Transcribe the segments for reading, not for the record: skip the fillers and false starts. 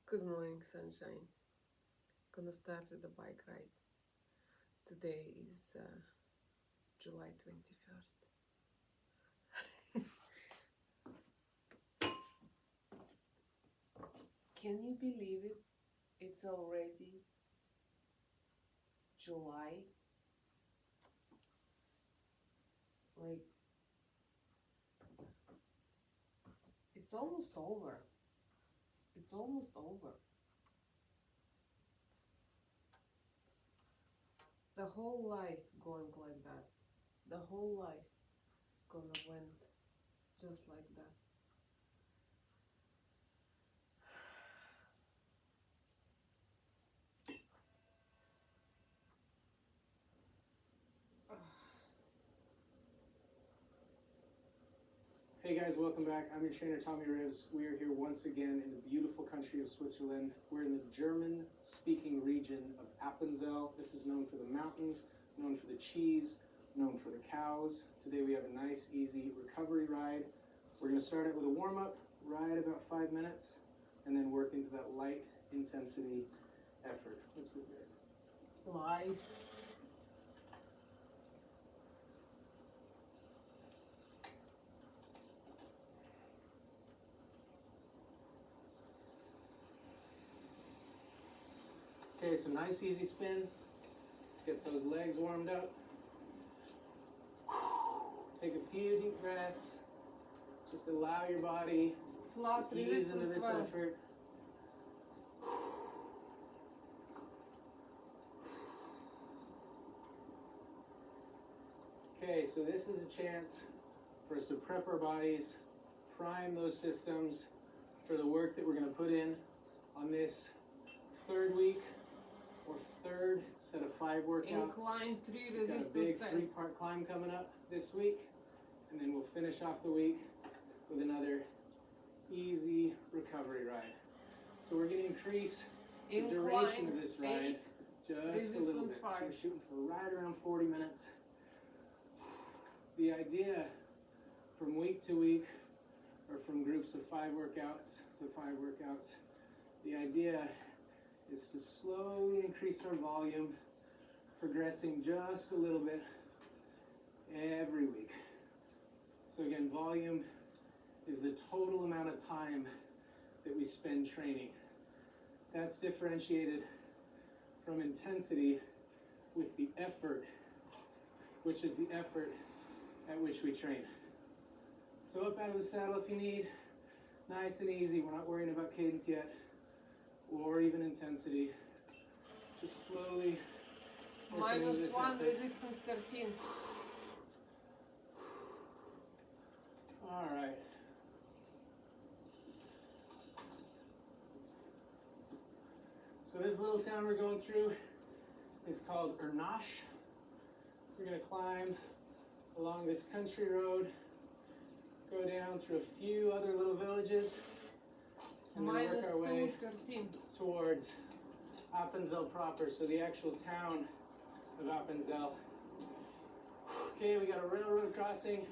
Good morning, sunshine. Gonna start with a bike ride. Today is July 21st. Can you believe it? It's already July. Like, it's almost over. It's almost over. The whole life going like that. The whole life gonna went just like that. Hey guys, welcome back. I'm your trainer Tommy Rivs. We are here once again in the beautiful country of Switzerland. We're in the German-speaking region of Appenzell. This is known for the mountains, known for the cheese, known for the cows. Today we have a nice, easy recovery ride. We're going to start it with a warm-up, ride about 5 minutes, and then work into that light intensity effort. Let's do this. Lies. Okay, so nice, easy spin. Let's get those legs warmed up. Take a few deep breaths. Just allow your body Flat to ease into resistance this drive. effort. Okay, so this is a chance for us to prep our bodies, prime those systems for the work that we're going to put in on this third week or third set of 5 workouts. Incline 3 We've got a resistance big 10. 3-part climb coming up this week, and then we'll finish off the week with another easy recovery ride. So we're going to increase the duration of this ride 8, just a little resistance bit. 5. So we're shooting for right around 40 minutes. The idea from week to week, or from groups of 5 workouts to 5 workouts, the idea is to slowly increase our volume, progressing just a little bit every week. So again, volume is the total amount of time that we spend training. That's differentiated from intensity with the effort, which is the effort at which we train. So up out of the saddle if you need, nice and easy. We're not worrying about cadence yet, or even intensity. Just slowly working into this -1, effort. resistance 13. All right. So this little town we're going through is called Ernasch. We're going to climb along this country road, go down through a few other little villages, and then work our way -2, 13. towards Appenzell proper, so the actual town of Appenzell. Okay, we got a railroad crossing.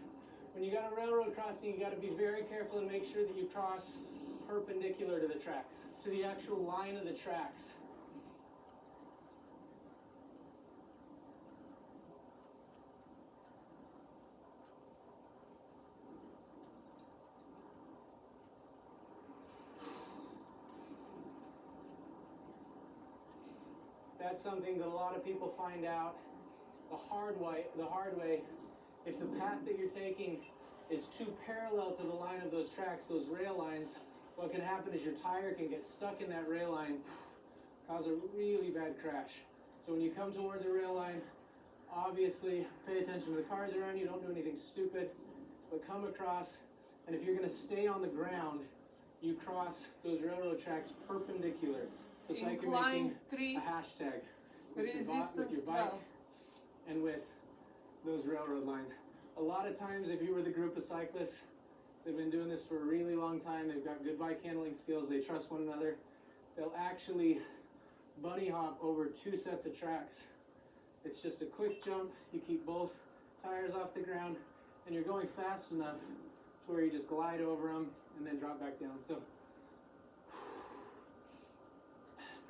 When you got a railroad crossing, you got to be very careful and make sure that you cross perpendicular to the tracks, to the actual line of the tracks. That's something that a lot of people find out the hard way, if the path that you're taking is too parallel to the line of those tracks, those rail lines, what can happen is your tire can get stuck in that rail line, cause a really bad crash. So when you come towards a rail line, obviously pay attention to the cars around you, don't do anything stupid, but come across, and if you're going to stay on the ground, you cross those railroad tracks perpendicular. So it's like you're making Incline 3, a hashtag with your resistance bike 12. and with those railroad lines. A lot of times, if you were the group of cyclists, they've been doing this for a really long time, they've got good bike handling skills, they trust one another, they'll actually bunny hop over 2 sets of tracks. It's just a quick jump, you keep both tires off the ground, and you're going fast enough to where you just glide over them and then drop back down. So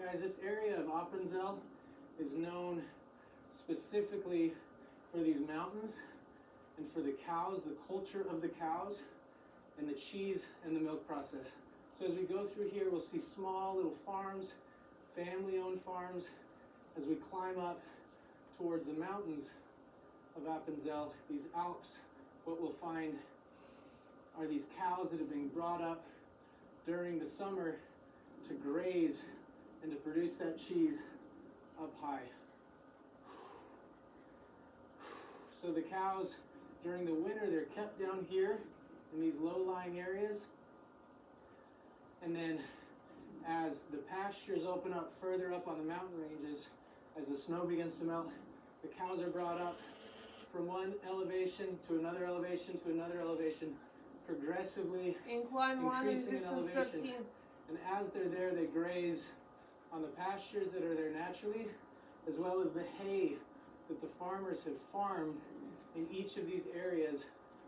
Guys, this area of Appenzell is known specifically for these mountains and for the cows, the culture of the cows, and the cheese and the milk process. So as we go through here, we'll see small little farms, family-owned farms. As we climb up towards the mountains of Appenzell, these Alps, what we'll find are these cows that have been brought up during the summer to graze and to produce that cheese up high. So the cows, during the winter, they're kept down here in these low-lying areas. And then as the pastures open up further up on the mountain ranges, as the snow begins to melt, the cows are brought up from one elevation to another elevation to another elevation, progressively Incline 1, increasing in resistance elevation. 13. And as they're there, they graze on the pastures that are there naturally, as well as the hay that the farmers have farmed in each of these areas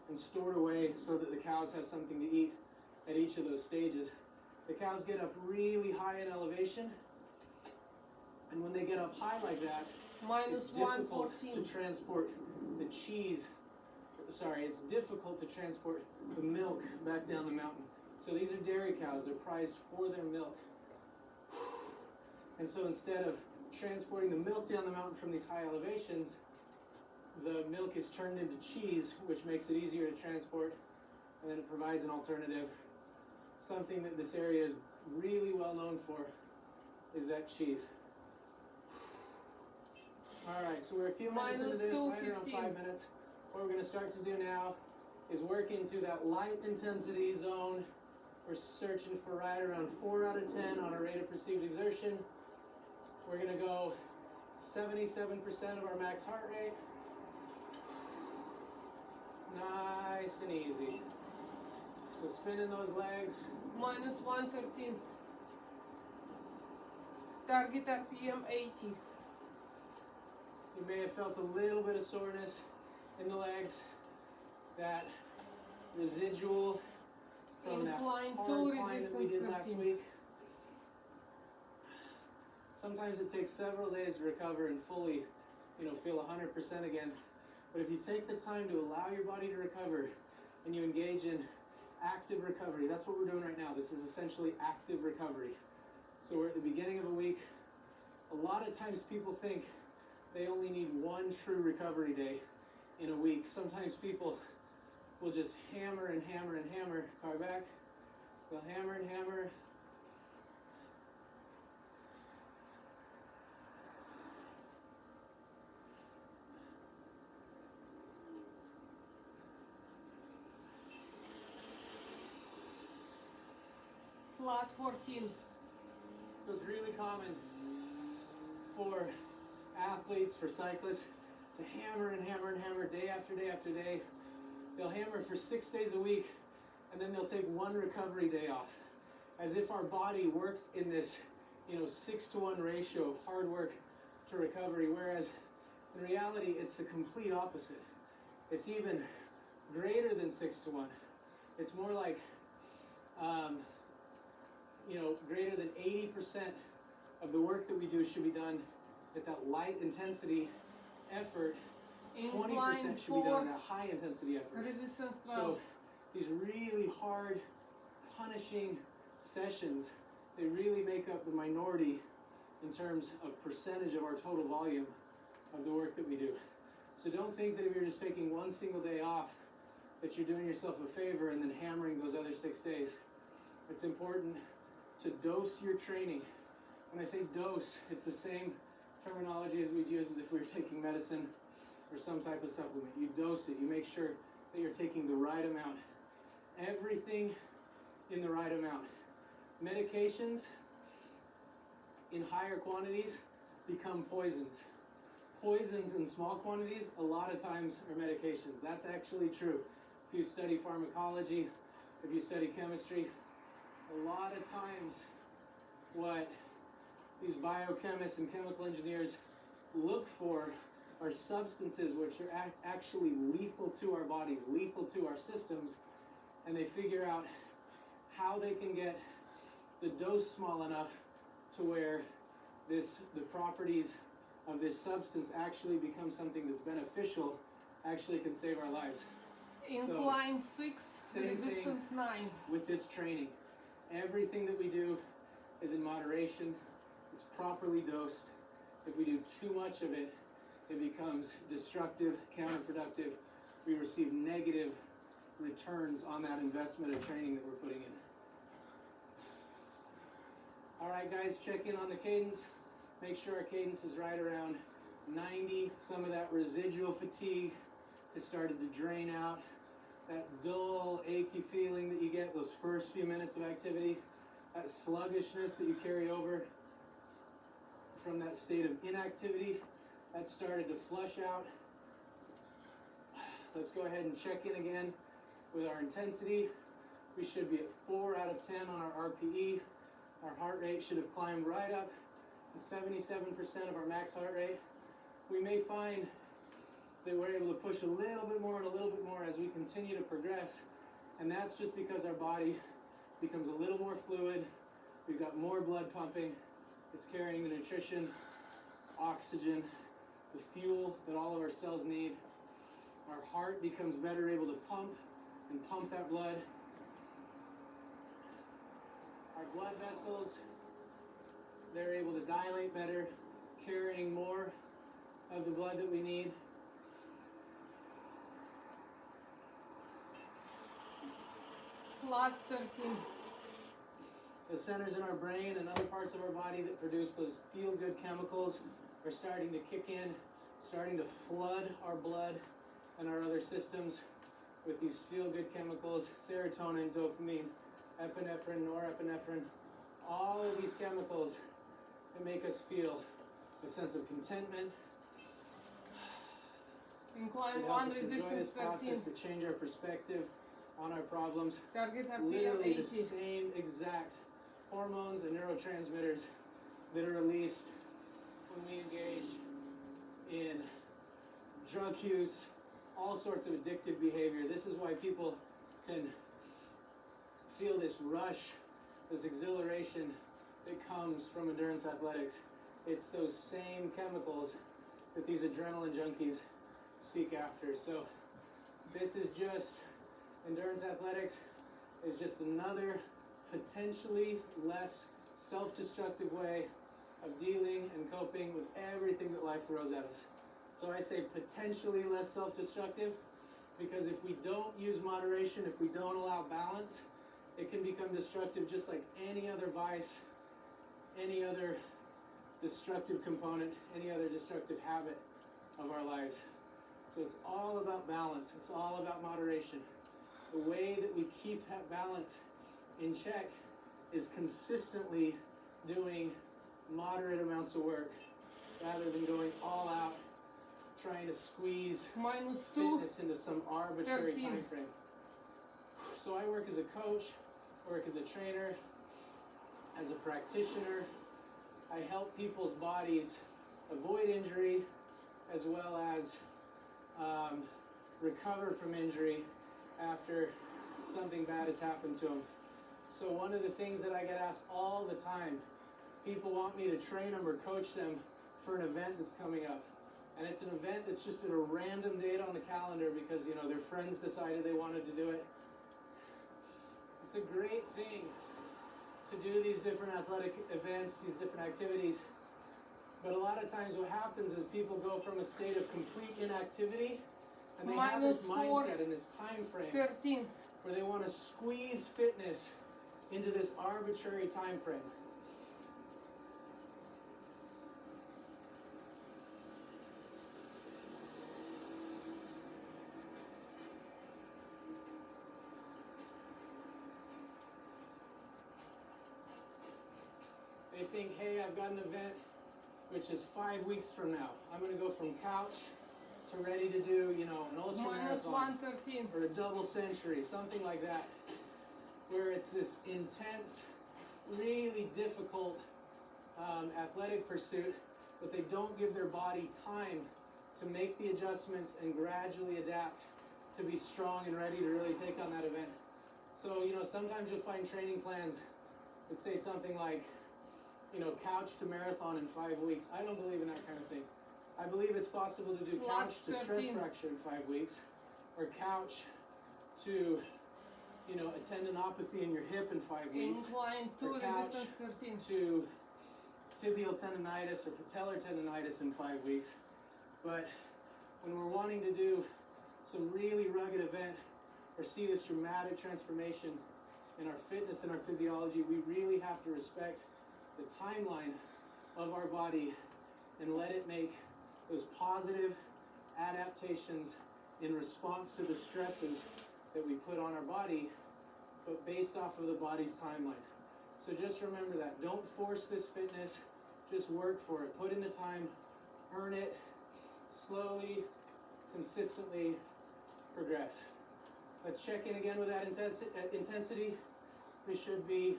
and stored away so that the cows have something to eat at each of those stages. The cows get up really high in elevation, and when they get up high like that, Minus it's difficult 114. to transport the cheese. Sorry, it's difficult to transport the milk back down the mountain. So these are dairy cows. They're prized for their milk. And so instead of transporting the milk down the mountain from these high elevations, the milk is turned into cheese, which makes it easier to transport, and then it provides an alternative. Something that this area is really well known for is that cheese. All right, so we're a few minutes into Minus this, right around 215. 5 minutes. What we're going to start to do now is work into that light intensity zone. We're searching for right around 4 out of 10 on a rate of perceived exertion. We're going to go 77% of our max heart rate. Nice and easy. So spinning those legs. Minus 113. Target RPM 80. You may have felt a little bit of soreness in the legs. That residual from that Incline hard 2, climb that we resistance did last 13. week. Sometimes it takes several days to recover and fully, feel 100% again. But if you take the time to allow your body to recover and you engage in active recovery, that's what we're doing right now. This is essentially active recovery. So we're at the beginning of a week. A lot of times people think they only need one true recovery day in a week. Sometimes people will just hammer and hammer and hammer. Car back. They'll hammer and hammer. Flat 14. So it's really common for athletes, for cyclists, to hammer and hammer and hammer day after day after day. They'll hammer for 6 days a week, and then they'll take one recovery day off, as if our body worked in this 6-to-1 ratio of hard work to recovery, whereas in reality it's the complete opposite. It's even greater than 6-to-1. It's more like greater than 80% of the work that we do should be done at that light intensity effort. 20% Incline should be done 4, at that high intensity effort. resistance 12. So these really hard, punishing sessions, they really make up the minority in terms of percentage of our total volume of the work that we do. So don't think that if you're just taking one single day off, that you're doing yourself a favor and then hammering those other 6 days. It's important to dose your training. When I say dose, it's the same terminology as we'd use as if we were taking medicine or some type of supplement. You dose it. You make sure that you're taking the right amount. Everything in the right amount. Medications in higher quantities become poisons. Poisons in small quantities a lot of times are medications. That's actually true. If you study pharmacology, if you study chemistry, a lot of times what these biochemists and chemical engineers look for are substances which are actually lethal to our bodies, lethal to our systems, and they figure out how they can get the dose small enough to where the properties of this substance actually become something that's beneficial, actually can save our lives. Incline 6, same resistance 9. With this training, everything that we do is in moderation, it's properly dosed. If we do too much of it, it becomes destructive, counterproductive. We receive negative returns on that investment of training that we're putting in. All right, guys, check in on the cadence. Make sure our cadence is right around 90. Some of that residual fatigue has started to drain out. That dull, achy feeling that you get those first few minutes of activity, that sluggishness that you carry over from that state of inactivity, that started to flush out. Let's go ahead and check in again with our intensity. We should be at 4 out of 10 on our RPE. Our heart rate should have climbed right up to 77% of our max heart rate. We may find that we're able to push a little bit more and a little bit more as we continue to progress, and that's just because our body becomes a little more fluid. We've got more blood pumping. It's carrying the nutrition, oxygen, the fuel that all of our cells need. Our heart becomes better able to pump that blood. Our blood vessels, they're able to dilate better, carrying more of the blood that we need. Flat 13. The centers in our brain and other parts of our body that produce those feel-good chemicals are starting to kick in, starting to flood our blood and our other systems with these feel-good chemicals, serotonin, dopamine, epinephrine, norepinephrine, all of these chemicals that make us feel a sense of contentment. Incline To 1, help us enjoy resistance this process, 13. to change our perspective on our problems. Target RPM Literally 80. the same exact hormones and neurotransmitters that are released when we engage in drug use, all sorts of addictive behavior. This is why people can feel this rush, this exhilaration that comes from endurance athletics. It's those same chemicals that these adrenaline junkies seek after. So this is just, endurance athletics is just another potentially less self-destructive way of dealing and coping with everything that life throws at us. So I say potentially less self-destructive because if we don't use moderation, if we don't allow balance, it can become destructive just like any other vice, any other destructive component, any other destructive habit of our lives. So it's all about balance. It's all about moderation. The way that we keep that balance in check is consistently doing moderate amounts of work rather than going all out trying to squeeze -2. fitness into some arbitrary 13. time frame. So I work as a coach, work as a trainer, as a practitioner. I help people's bodies avoid injury as well as recover from injury after something bad has happened to them. So one of the things that I get asked all the time, people want me to train them or coach them for an event that's coming up. And it's an event that's just at a random date on the calendar because, you know, their friends decided they wanted to do it. It's a great thing to do these different athletic events, these different activities. But a lot of times what happens is people go from a state of complete inactivity and they have this -4. mindset in this time frame 13. where they want to squeeze fitness into this arbitrary time frame. They think, hey, I've got an event which is 5 weeks from now. I'm going to go from couch to ready to do, you know, an ultra marathon. -1, 13. Or a double century, something like that, where it's this intense, really difficult athletic pursuit, but they don't give their body time to make the adjustments and gradually adapt to be strong and ready to really take on that event. So, you know, sometimes you'll find training plans that say something like, couch to marathon in 5 weeks. I don't believe in that kind of thing. I believe it's possible to do Flat couch to stress 13. fracture in 5 weeks, or couch to, a tendinopathy in your hip in 5 weeks, Incline 2, or couch resistance 13. to tibial tendonitis or patellar tendonitis in 5 weeks. But when we're wanting to do some really rugged event or see this dramatic transformation in our fitness and our physiology, we really have to respect the timeline of our body and let it make those positive adaptations in response to the stresses that we put on our body, but based off of the body's timeline. So just remember that. Don't force this fitness, just work for it. Put in the time, earn it, slowly, consistently progress. Let's check in again with that intensity. We should be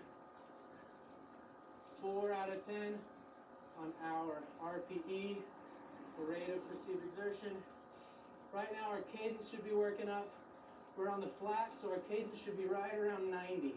4 out of 10 on our RPE, the rate of perceived exertion. Right now our cadence should be working up. We're on the flat, so our cadence should be right around 90.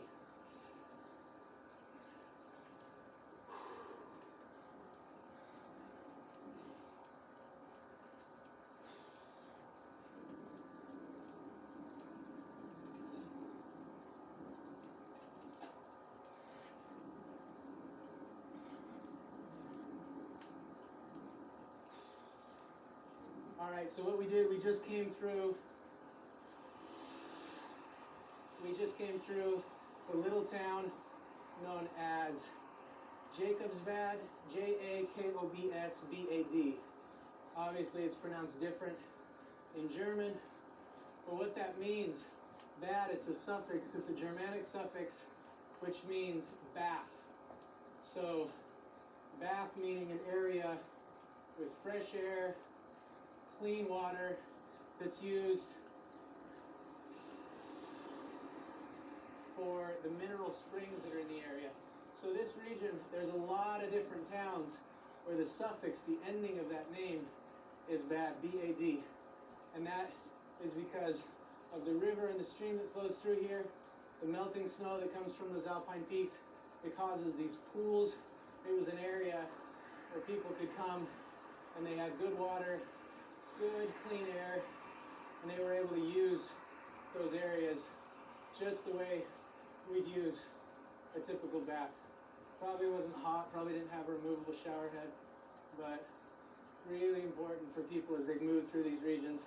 All right, so what we did, we just came through the little town known as Jakobsbad, Jakobsbad. Obviously it's pronounced different in German, but what that means, bad, it's a suffix, it's a Germanic suffix, which means bath. So, bath meaning an area with fresh air, clean water that's used for the mineral springs that are in the area. So this region, there's a lot of different towns where the suffix, the ending of that name is bad, B-A-D. And that is because of the river and the stream that flows through here, the melting snow that comes from those alpine peaks. It causes these pools. It was an area where people could come and they had good water, good clean air, and they were able to use those areas just the way we'd use a typical bath. Probably wasn't hot, probably didn't have a removable shower head, but really important for people as they move through these regions.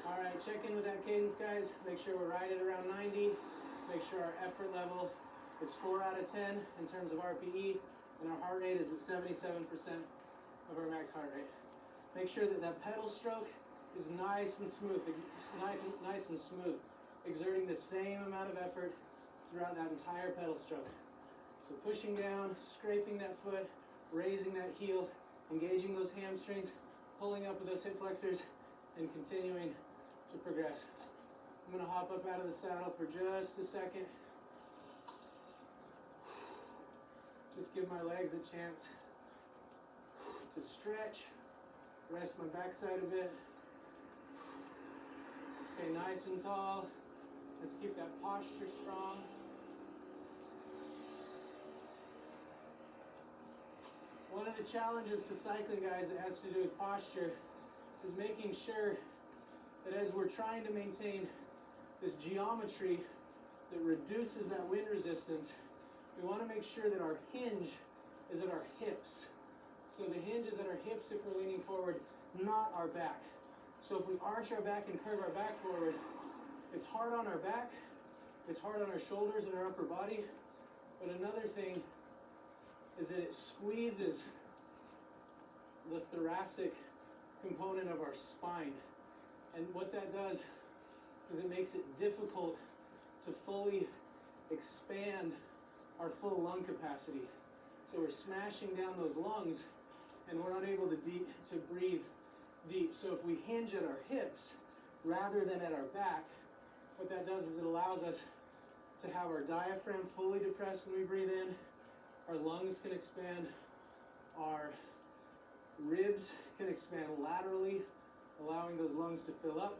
All right, check in with that cadence, guys. Make sure we're right at around 90. Make sure our effort level is 4 out of 10 in terms of RPE, and our heart rate is at 77% of our max heart rate. Make sure that that pedal stroke is nice and smooth, exerting the same amount of effort throughout that entire pedal stroke. So pushing down, scraping that foot, raising that heel, engaging those hamstrings, pulling up with those hip flexors, and continuing to progress. I'm going to hop up out of the saddle for just a second. Just give my legs a chance to stretch, rest my backside a bit. Okay, nice and tall. Let's keep that posture strong. One of the challenges to cycling, guys, that has to do with posture is making sure that as we're trying to maintain this geometry that reduces that wind resistance, we want to make sure that our hinge is at our hips. So the hinge is at our hips if we're leaning forward, not our back. So if we arch our back and curve our back forward, it's hard on our back, it's hard on our shoulders and our upper body, but another thing is that it squeezes the thoracic component of our spine. And what that does is it makes it difficult to fully expand our full lung capacity. So we're smashing down those lungs and we're unable to breathe deep. So if we hinge at our hips rather than at our back, what that does is it allows us to have our diaphragm fully depressed when we breathe in, our lungs can expand, our ribs can expand laterally, allowing those lungs to fill up,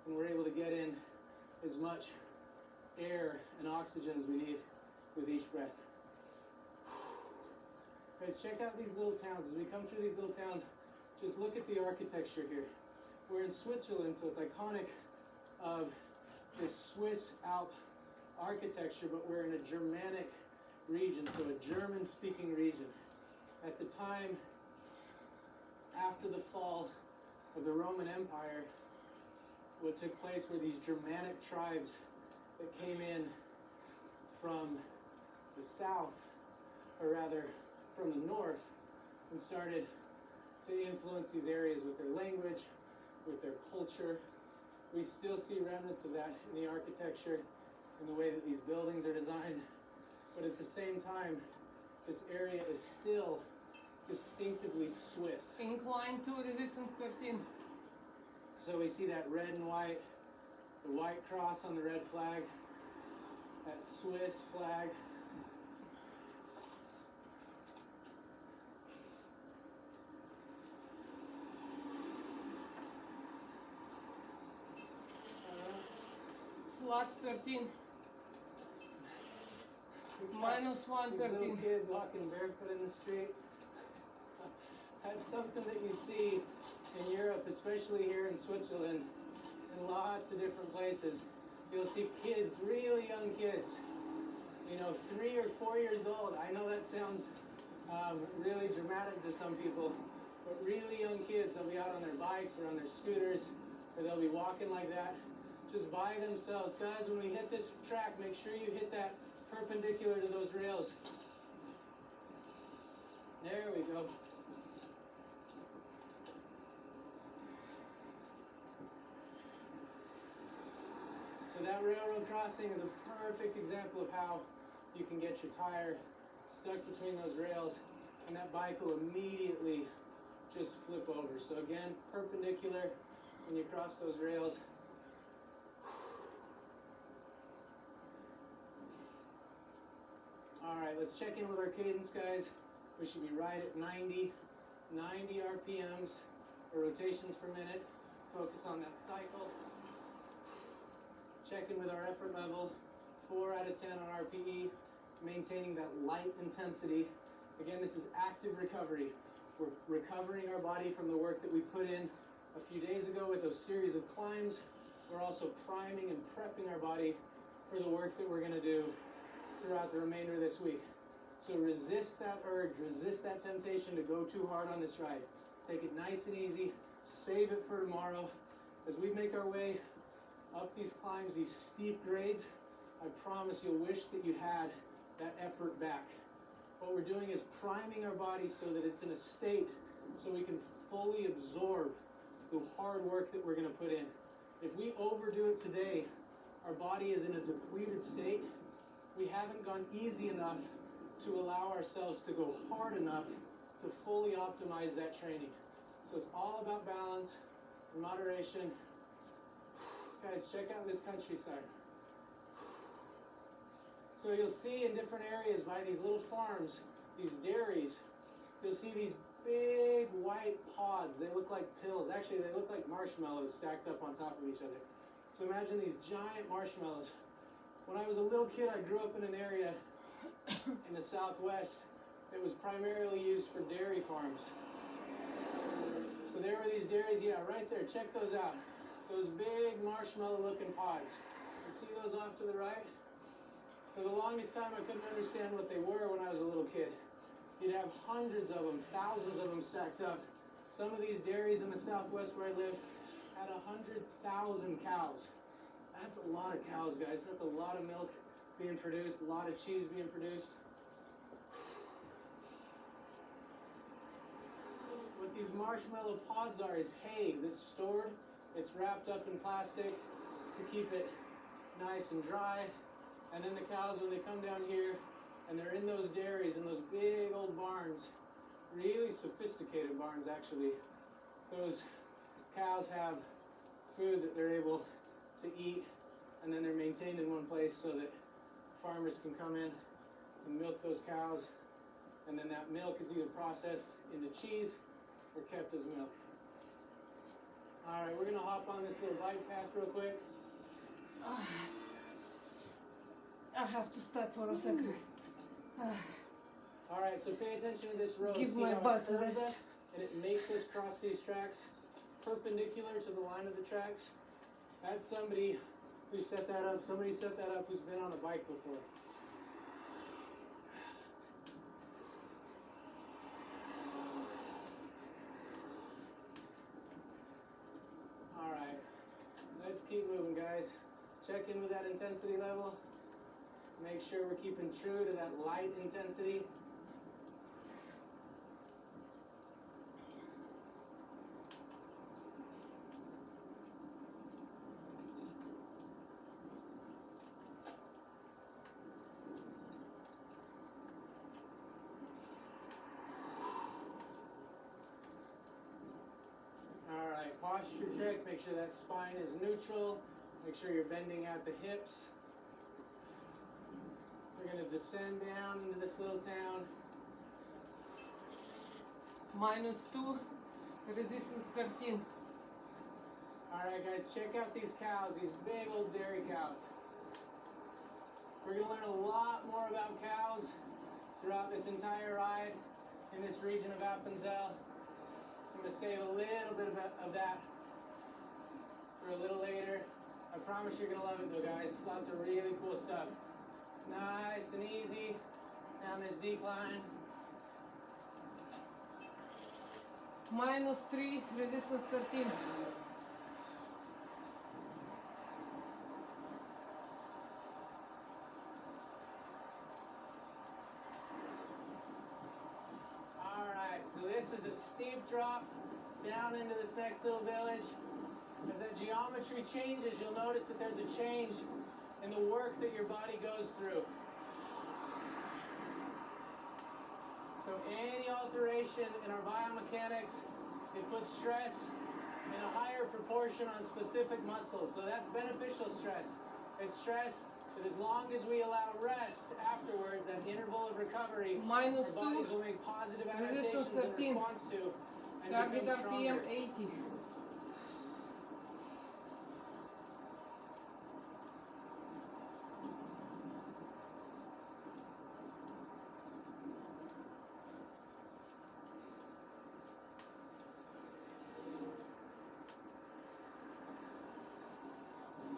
and we're able to get in as much air and oxygen as we need with each breath. Guys, check out these little towns. As we come through these little towns, just look at the architecture here. We're in Switzerland, so it's iconic of this Swiss Alp architecture, but we're in a Germanic region, so a German-speaking region. At the time, after the fall of the Roman Empire, what took place were these Germanic tribes that came in from the south, or rather from the north, and started to influence these areas with their language, with their culture. We still see remnants of that in the architecture, in the way that these buildings are designed. But at the same time, this area is still distinctively Swiss. Incline to resistance 13. So we see that red and white, the white cross on the red flag, that Swiss flag. Flat 13. Minus 1, These 13. little kids walking barefoot in the street. That's something that you see in Europe, especially here in Switzerland, in lots of different places. You'll see kids, really young kids, 3 or 4 years old. I know that sounds really dramatic to some people, but really young kids, they'll be out on their bikes or on their scooters, or they'll be walking like that, just by themselves. Guys, when we hit this track, make sure you hit that perpendicular to those rails. There we go. So that railroad crossing is a perfect example of how you can get your tire stuck between those rails, and that bike will immediately just flip over. So again, perpendicular when you cross those rails. All right, let's check in with our cadence, guys. We should be right at 90 RPMs, or rotations per minute. Focus on that cycle. Check in with our effort level, 4 out of 10 on RPE, maintaining that light intensity. Again, this is active recovery. We're recovering our body from the work that we put in a few days ago with those series of climbs. We're also priming and prepping our body for the work that we're going to do throughout the remainder of this week. So resist that urge, resist that temptation to go too hard on this ride. Take it nice and easy, save it for tomorrow. As we make our way up these climbs, these steep grades, I promise you'll wish that you had that effort back. What we're doing is priming our body so that it's in a state so we can fully absorb the hard work that we're going to put in. If we overdo it today, our body is in a depleted state. We haven't gone easy enough to allow ourselves to go hard enough to fully optimize that training. So it's all about balance and moderation. Guys, check out this countryside. So you'll see in different areas by these little farms, these dairies, you'll see these big white pods. They look like pills. Actually, they look like marshmallows stacked up on top of each other. So imagine these giant marshmallows. When I was a little kid, I grew up in an area in the Southwest that was primarily used for dairy farms. So there were these dairies, yeah, right there. Check those out. Those big marshmallow-looking pods. You see those off to the right? For the longest time, I couldn't understand what they were when I was a little kid. You'd have hundreds of them, thousands of them stacked up. Some of these dairies in the Southwest where I live had 100,000 cows. That's a lot of cows, guys. That's a lot of milk being produced, a lot of cheese being produced. What these marshmallow pods are is hay that's stored. It's wrapped up in plastic to keep it nice and dry. And then the cows, when they come down here and they're in those dairies, in those big old barns, really sophisticated barns actually, those cows have food that they're able to eat, and then they're maintained in one place so that farmers can come in and milk those cows, and then that milk is either processed into cheese or kept as milk. All right, we're gonna hop on this little bike path real quick. I have to stop for a second. All right, so pay attention to this road. Give See my how it butt a curves rest. us, and it makes us cross these tracks perpendicular to the line of the tracks. That's somebody who set that up. Somebody set that up who's been on a bike before. All right, let's keep moving, guys. Check in with that intensity level. Make sure we're keeping true to that light intensity. All right, posture check. Make sure that spine is neutral. Make sure you're bending at the hips. We're going to descend down into this little town. -2, resistance 13. Alright guys, check out these cows, these big old dairy cows. We're going to learn a lot more about cows throughout this entire ride in this region of Appenzell. I'm going to save a little bit of that for a little later. I promise you're going to love it though, guys. Lots of really cool stuff. Nice and easy down this decline. -3, resistance 13. Alright, so this is a steep drop down into this next little village. As that geometry changes, you'll notice that there's a change in the work that your body goes through. So any alteration in our biomechanics, it puts stress in a higher proportion on specific muscles. So that's beneficial stress. It's stress that as long as we allow rest afterwards, that interval of recovery, our -2, bodies will make positive resistance adaptations in 13. response to and Target become RPM stronger. 80.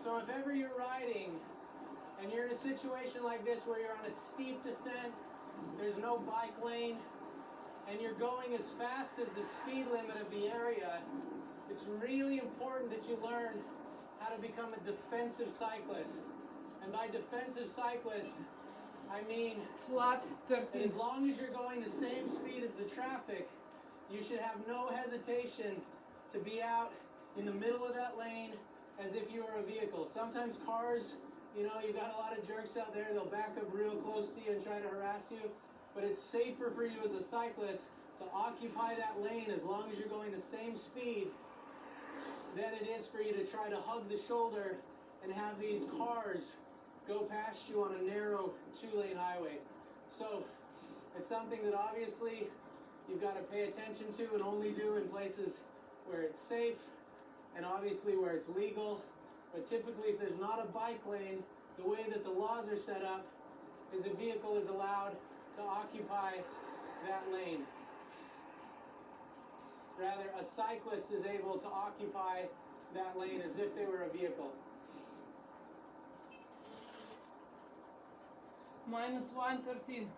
So if ever you're riding and you're in a situation like this where you're on a steep descent, there's no bike lane, and you're going as fast as the speed limit of the area, it's really important that you learn how to become a defensive cyclist. And by defensive cyclist, I mean Flat that 13. as long as you're going the same speed as the traffic, you should have no hesitation to be out in the middle of that lane as if you were a vehicle. Sometimes cars, you've got a lot of jerks out there, they'll back up real close to you and try to harass you, but it's safer for you as a cyclist to occupy that lane as long as you're going the same speed than it is for you to try to hug the shoulder and have these cars go past you on a narrow 2-lane highway. So it's something that obviously you've got to pay attention to and only do in places where it's safe and obviously where it's legal. But typically if there's not a bike lane, the way that the laws are set up is a vehicle is allowed to occupy that lane. Rather, a cyclist is able to occupy that lane as if they were a vehicle. -1, 13.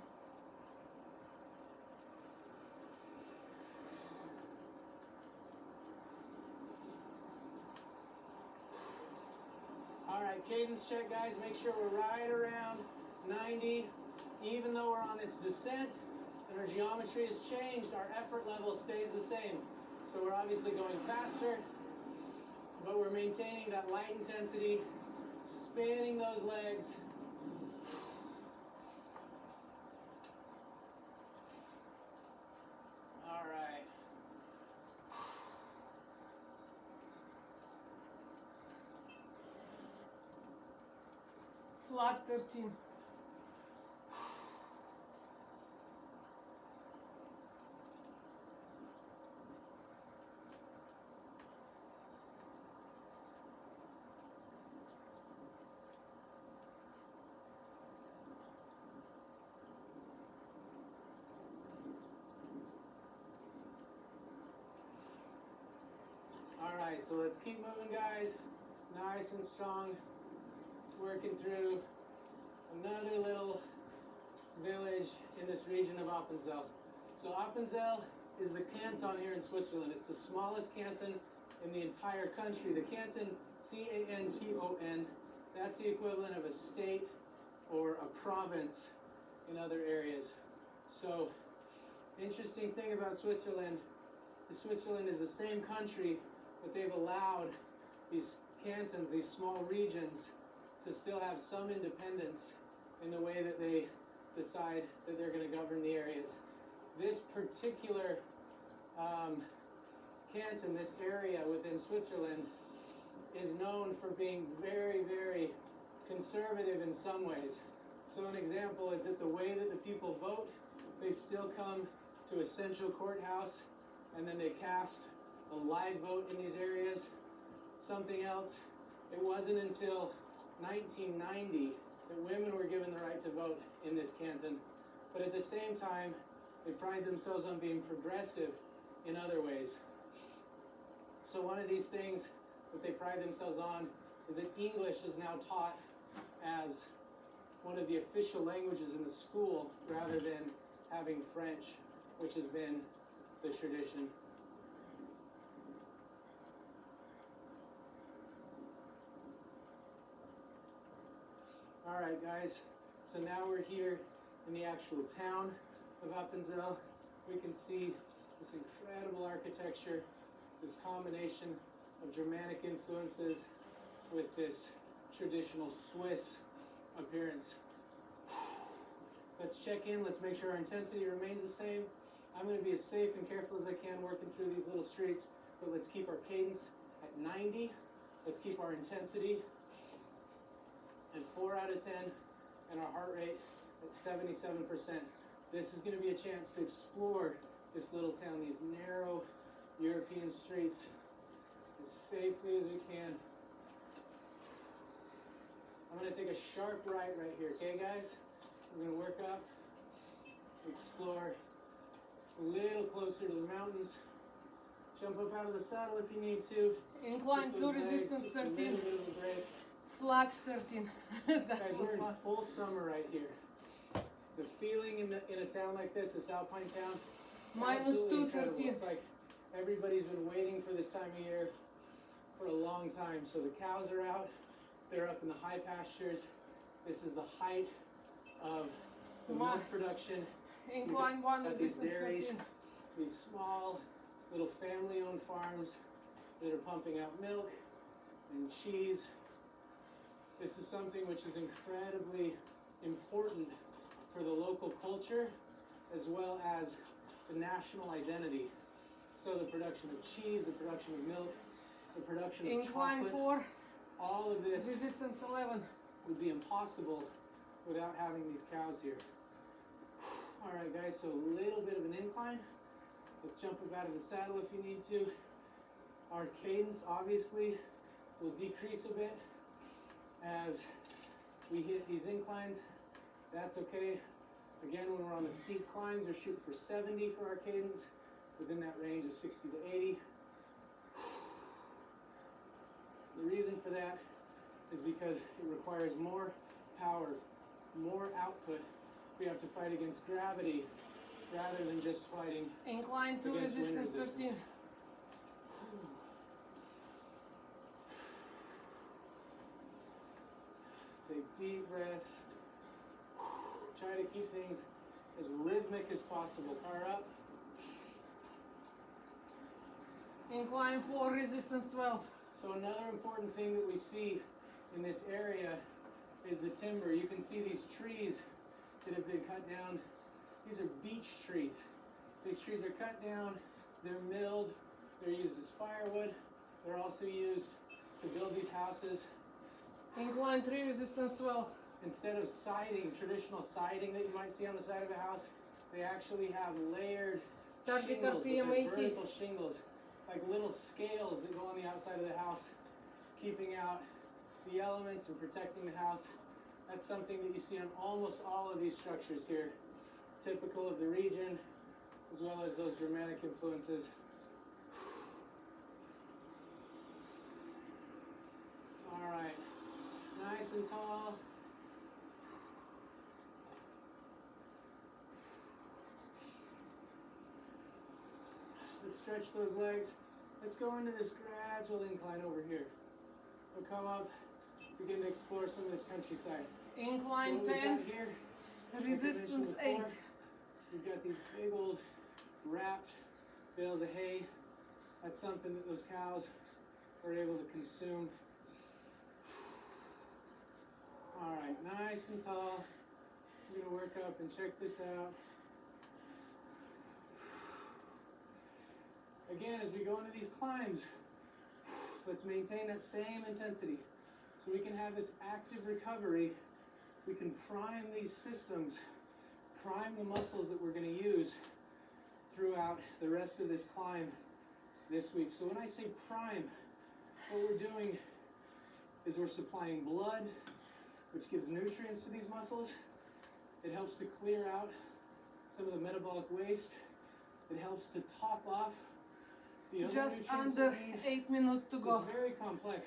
Alright, cadence check, guys. Make sure we're right around 90. Even though we're on this descent and our geometry has changed, our effort level stays the same. So we're obviously going faster, but we're maintaining that light intensity, spinning those legs. Alright. Flat 13. So let's keep moving, guys. Nice and strong. Working through another little village in this region of Appenzell. So Appenzell is the canton here in Switzerland. It's the smallest canton in the entire country. The canton, C-A-N-T-O-N, that's the equivalent of a state or a province in other areas. So, interesting thing about Switzerland, Switzerland is the same country, but they've allowed these cantons, these small regions, to still have some independence in the way that they decide that they're going to govern the areas. This particular canton, this area within Switzerland, is known for being very, very conservative in some ways. So an example is that the way that the people vote, they still come to a central courthouse and then they cast a live vote in these areas. Something else, it wasn't until 1990 that women were given the right to vote in this canton. But at the same time, they pride themselves on being progressive in other ways. So one of these things that they pride themselves on is that English is now taught as one of the official languages in the school rather than having French, which has been the tradition. All right, guys, so now we're here in the actual town of Appenzell. We can see this incredible architecture, this combination of Germanic influences with this traditional Swiss appearance. Let's check in, let's make sure our intensity remains the same. I'm going to be as safe and careful as I can working through these little streets, but let's keep our cadence at 90. Let's keep our intensity at 4 out of 10 and our heart rate at 77%. This is going to be a chance to explore this little town, these narrow European streets, as safely as we can. I'm going to take a sharp right here, okay guys? We're going to work up, explore a little closer to the mountains, jump up out of the saddle if you need to. Incline Take to those legs, resistance just a 13. little bit of a break. Flat 13. That Guys, was we're in fast. full summer right here. The feeling in a town like this alpine town, Minus absolutely 2, incredible. 13. It's like everybody's been waiting for this time of year for a long time. So the cows are out, they're up in the high pastures. This is the height of the milk production. Incline 1, At these resistance dairies, 13. these small little family-owned farms that are pumping out milk and cheese. This is something which is incredibly important for the local culture as well as the national identity. So the production of cheese, the production of milk, the production of Incline chocolate, 4, all of this resistance 11. would be impossible without having these cows here. All right, guys, so a little bit of an incline. Let's jump up out of the saddle if you need to. Our cadence, obviously, will decrease a bit as we hit these inclines. That's okay. Again, when we're on the steep climbs, we're shooting for 70 for our cadence, within that range of 60 to 80. The reason for that is because it requires more power, more output. We have to fight against gravity rather than just fighting. Incline 2, Against wind resistance resistance. 13. Take deep breaths. Try to keep things as rhythmic as possible. Power up. Incline 4, resistance 12. So another important thing that we see in this area is the timber. You can see these trees that have been cut down. These are beech trees. These trees are cut down, they're milled, they're used as firewood. They're also used to build these houses. Incline 3, resistance 12. Instead of siding, traditional siding that you might see on the side of a house, they actually have layered Target shingles, RPM with 80. vertical shingles, like little scales that go on the outside of the house, keeping out the elements and protecting the house. That's something that you see on almost all of these structures here, typical of the region, as well as those Germanic influences. nice and tall. Let's stretch those legs. Let's go into this gradual incline over here. We'll come up, begin to explore some of this countryside. Incline What we've 10, got here, resistance 8. we've got these big old wrapped bales of hay. That's something that those cows are able to consume. All right, nice and tall. We're gonna work up and check this out. Again, as we go into these climbs, let's maintain that same intensity. So we can have this active recovery. We can prime these systems, prime the muscles that we're gonna use throughout the rest of this climb this week. So when I say prime, what we're doing is we're supplying blood, which gives nutrients to these muscles. It helps to clear out some of the metabolic waste. It helps to top off the other Just nutrients under that we need. 8 minutes to go. It's very complex.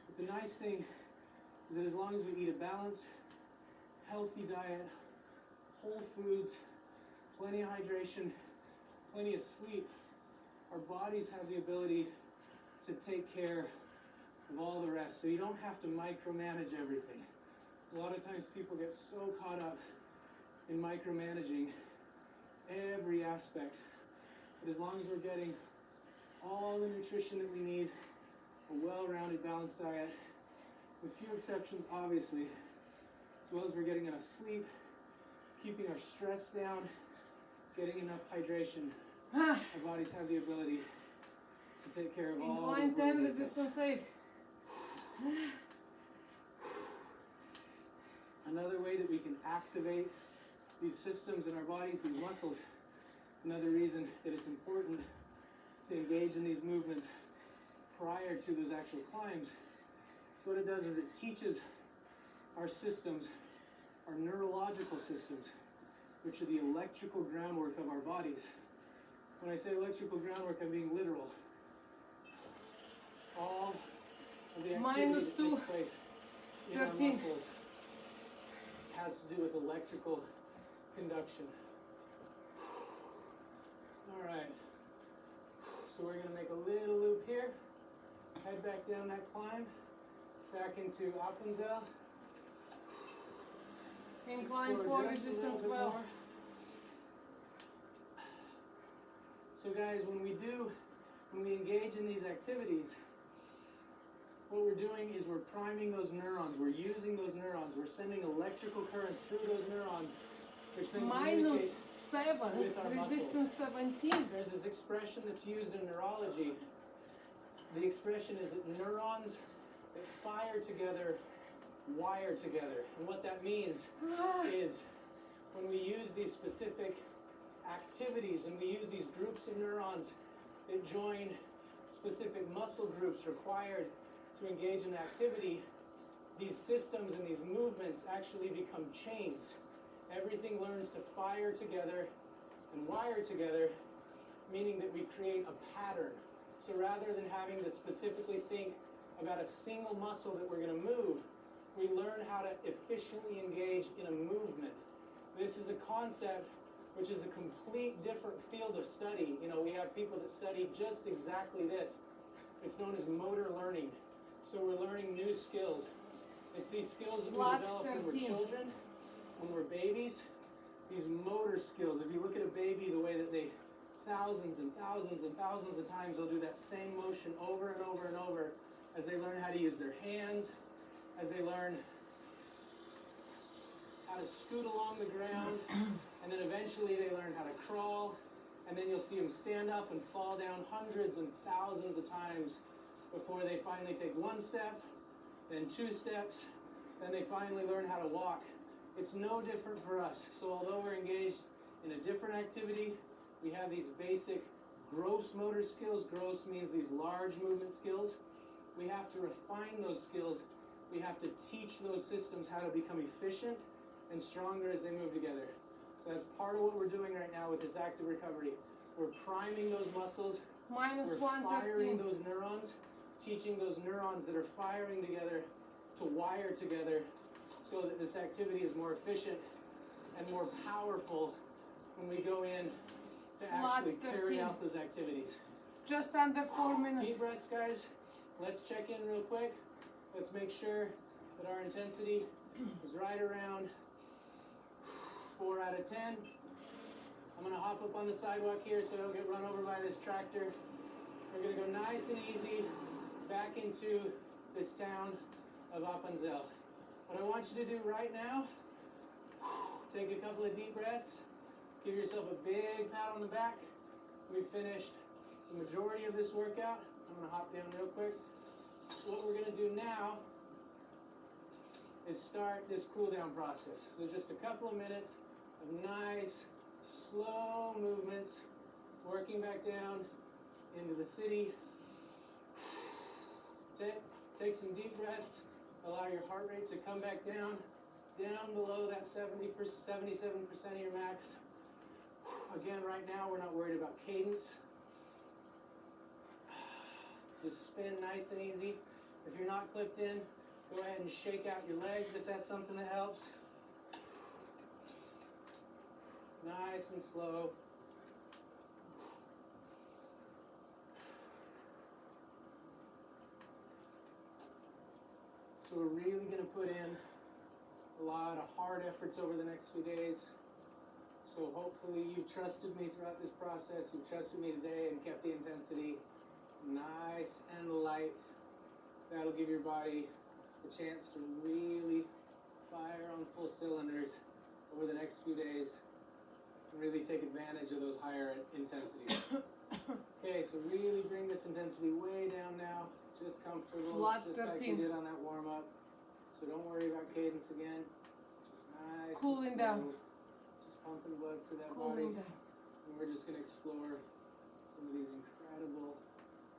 But the nice thing is that as long as we eat a balanced, healthy diet, whole foods, plenty of hydration, plenty of sleep, our bodies have the ability to take care of all the rest. So you don't have to micromanage everything. A lot of times people get so caught up in micromanaging every aspect. But as long as we're getting all the nutrition that we need, a well-rounded, balanced diet, with few exceptions, obviously, as well as we're getting enough sleep, keeping our stress down, getting enough hydration, our bodies have the ability to take care of all Incline those 10, little bits. resistance 8. Another way that we can activate these systems in our bodies, these muscles, another reason that it's important to engage in these movements prior to those actual climbs. So what it does is it teaches our systems, our neurological systems, which are the electrical groundwork of our bodies. When I say electrical groundwork, I'm being literal. All of the activity Minus that 2, takes place in our 13. muscles has to do with electrical conduction. All right. So we're going to make a little loop here. Head back down that climb. Back into Appenzell. Incline Explore 4, just a little resistance bit 12. more. So guys, when we engage in these activities, what we're doing is we're priming those neurons. We're using those neurons. We're sending electrical currents through those neurons, which then Minus communicate 7, with our resistance 17. There's this expression that's used in neurology. The expression is that neurons that fire together wire together. And what that means is when we use these specific activities and we use these groups of neurons that join specific muscle groups required to engage in activity, these systems and these movements actually become chains. Everything learns to fire together and wire together, meaning that we create a pattern. So rather than having to specifically think about a single muscle that we're going to move, we learn how to efficiently engage in a movement. This is a concept which is a complete different field of study. You know, we have people that study just exactly this. It's known as motor learning. So we're learning new skills. It's these skills that we Flat develop when we're 13. children, when we're babies. These motor skills. If you look at a baby, the way that they thousands and thousands and thousands of times they'll do that same motion over and over and over as they learn how to use their hands, as they learn how to scoot along the ground, and then eventually they learn how to crawl, and then you'll see them stand up and fall down hundreds and thousands of times before they finally take one step, then 2 steps, then they finally learn how to walk. It's no different for us. So although we're engaged in a different activity, we have these basic gross motor skills. Gross means these large movement skills. We have to refine those skills. We have to teach those systems how to become efficient and stronger as they move together. So that's part of what we're doing right now with this active recovery. We're priming those muscles. Minus We're 1, firing 13. those neurons, teaching those neurons that are firing together to wire together so that this activity is more efficient and more powerful when we go in to Flat actually carry 13. out those activities. Just under 4 minutes. Deep breaths, guys. Let's check in real quick. Let's make sure that our intensity is right around 4 out of 10. I'm gonna hop up on the sidewalk here so I don't get run over by this tractor. We're gonna go nice and easy back into this town of Appenzell. What I want you to do right now, take a couple of deep breaths, give yourself a big pat on the back. We've finished the majority of this workout. I'm gonna hop down real quick. What we're gonna do now is start this cool down process. So just a couple of minutes of nice, slow movements, working back down into the city. Take some deep breaths. Allow your heart rate to come back down below that 77% of your max. Again, right now we're not worried about cadence. Just spin nice and easy. If you're not clipped in, go ahead and shake out your legs if that's something that helps. Nice and slow. So we're really going to put in a lot of hard efforts over the next few days. So hopefully you've trusted me throughout this process. You've trusted me today and kept the intensity nice and light. That'll give your body a chance to really fire on full cylinders over the next few days and really take advantage of those higher intensities. Okay, so really bring this intensity way down now. Just comfortable, Flat just like 13. you did on that warm up. So don't worry about cadence again. Just nice. Cooling and down. slow. Just pumping blood through that Cooling body. down. And we're just going to explore some of these incredible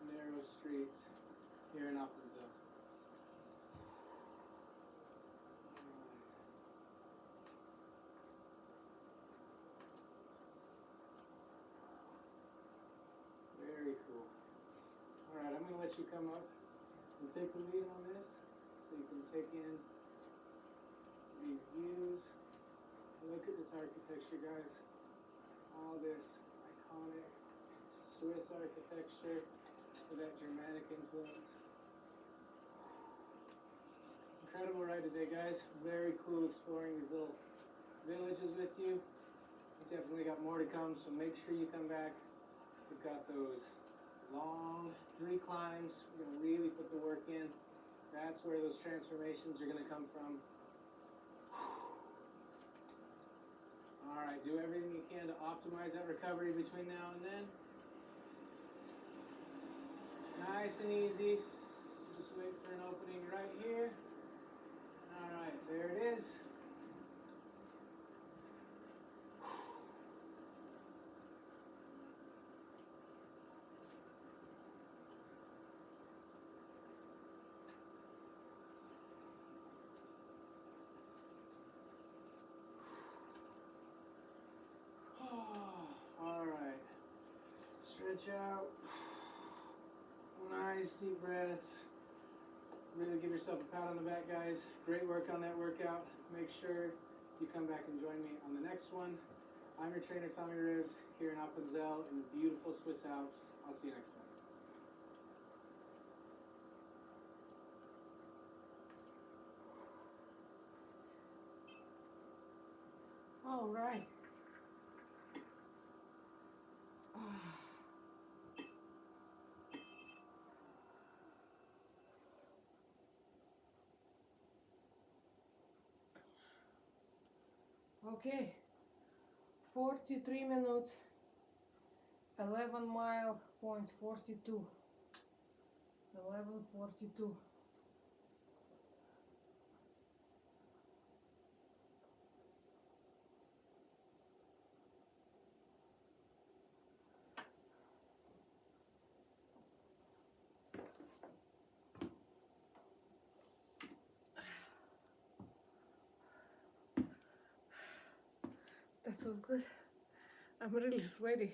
narrow streets here in Appenzell. Very cool. Alright, I'm going to let you come up and take the lead on this so you can take in these views. Look at this architecture, guys. All this iconic Swiss architecture with that Germanic influence. Incredible ride today, guys. Very cool exploring these little villages with you. We definitely got more to come, so make sure you come back. We've got those long 3 climbs. We're going to really put the work in. That's where those transformations are going to come from. All right, do everything you can to optimize that recovery between now and then. Nice and easy. Just wait for an opening right here. All right, there it is. All right. Stretch out. Nice deep breaths. Really give yourself a pat on the back, guys. Great work on that workout. Make sure you come back and join me on the next one. I'm your trainer, Tommy Ribs, here in Appenzell in the beautiful Swiss Alps. I'll see you next time. All right. Okay. 43 minutes. 11 mile point 42. 11:42. That was good. I'm really sweaty.